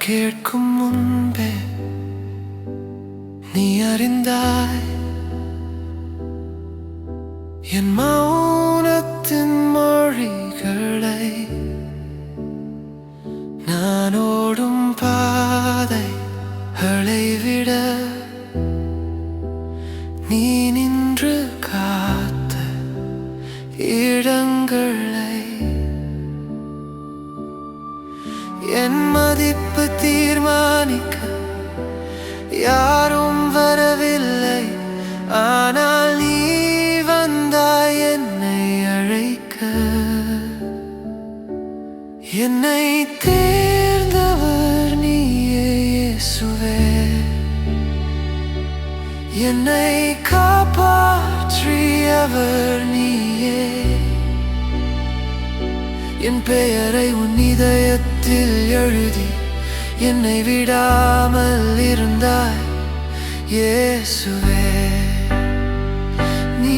கேட்கும் முன்பே நீ அறிந்தாய் என் மௌனத்தின் மொழிகளை. நான் ஓடும் பாதைகளை விட நீ நின்று காத்த இடங்களை. என் மதிப்பு தீர்மானிக்க யாரும் வரவில்லை, ஆனால் நீ வந்தாய் என்னை அழைக்க. என்னை தேர்ந்தவர் நீயே இயேசுவே, என்னை காப்பாற்றியவர் நீயே. என் பெயரை உன் இதயத்தில் எழுதி என்னை விடாமல் இருந்தாய் இயேசுவே. நீ